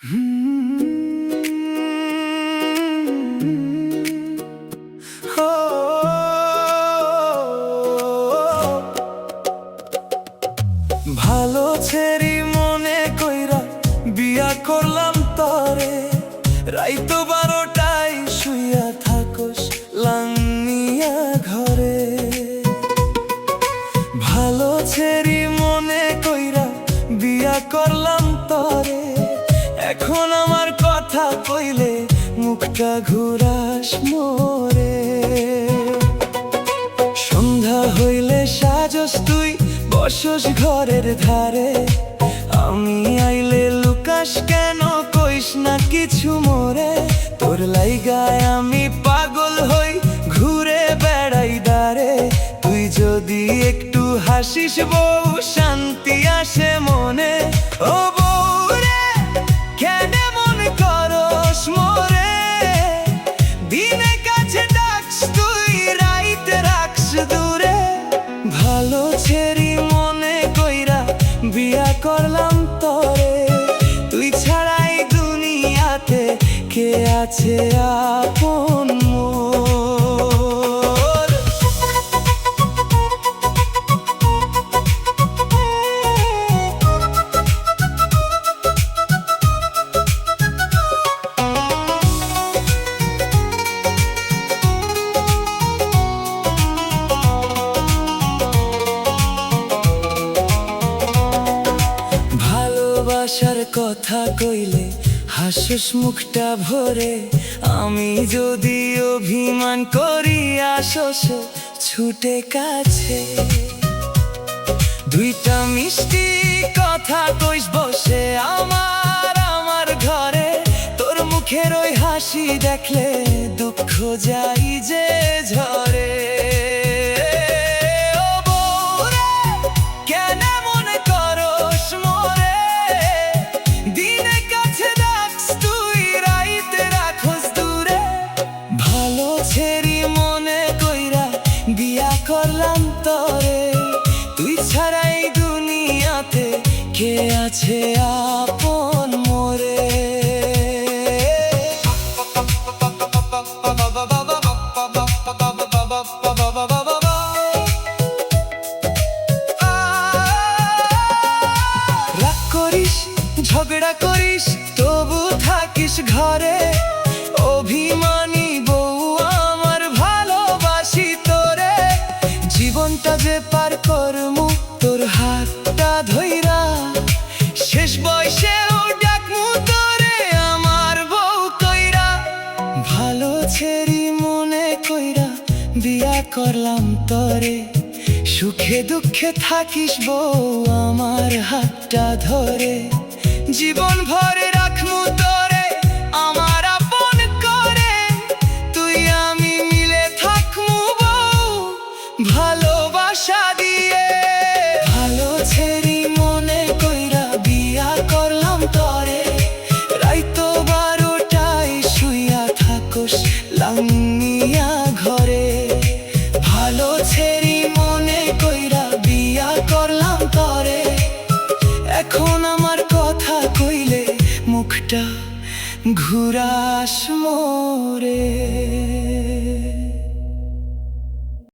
ভালো ছেড়ি মনে কইরা বিয়া করলাম তরে, রাইতো 12টায় শুইয়া থাকস লাংনিয়া ঘরে। ভালো ছেড়ি মনে কইরা বিয়া করলাম তরে, এখন আমার কথা কইলে মুখটা ঘুরাস মোরে। সন্ধ্যা হইলে সাজস তুই বসস ঘরের ধারে, আমি আইলে লুকাস কেন কইস না কিছু মোরে। তোর লাইগায় আমি পাগল হই ঘুরে বেড়াই দারে, তুই যদি একটু হাসিস বউ শান্তি আসে মনে। ও বউ রে কেন মন করস মোরে, দিনে কাছে ডাকস তুই রাইতে রাখস দূরে। ভালো ছেড়ি মনে কইরা বিয়া করলাম তরে, তুই ছাড়াই দুনিয়াতে কে আছে আপন মোর। ভালোবাসার কথা কইলে হাসিস মুখটা ভরে, আমি যদি অভিমান করি আসস ছুটে কাছে। দুইটা মিষ্টি কথা কইস বসে আমার ঘরে, তোর মুখের ওই হাসি দেখলে দুঃখ যাই যে ঝরে। বিয়া করলাম তরে, তুই ছাড়াই দুনিয়াতে কে আছে আপন মোরে। রাগ করিস ঝগড়া করিস তবু থাকিস ঘরে, অভিমানী বউ আমার ভালোবাসি তোরে। জীবনটা যে পার করমু তোর হাতটা ধইরা, শেষ বয়সেও ডাকমু তোরে আমার বউ কইরা। ভালো ছেড়ি মনে কইরা বিয়া করলাম তরে, সুখে দুঃখে থাকিস বউ আমার হাতটা ধরে। জীবন ভরে রাখমু তোরে আমার আপন করে, তুই আমি মিলে থাকমু বউ ভালোবাসা দিয়ে। ভালো ছেড়ি মনে কইরা বিয়া করলাম তরে, রাইতো 12টায় শুইয়া থাকস লাংনিয়া ঘরে। ভালো ছেড়ি মনে কইরা বিয়া করলাম তরে, এখন আমার কথা কইলে মুখটা ঘুরাস মোরে।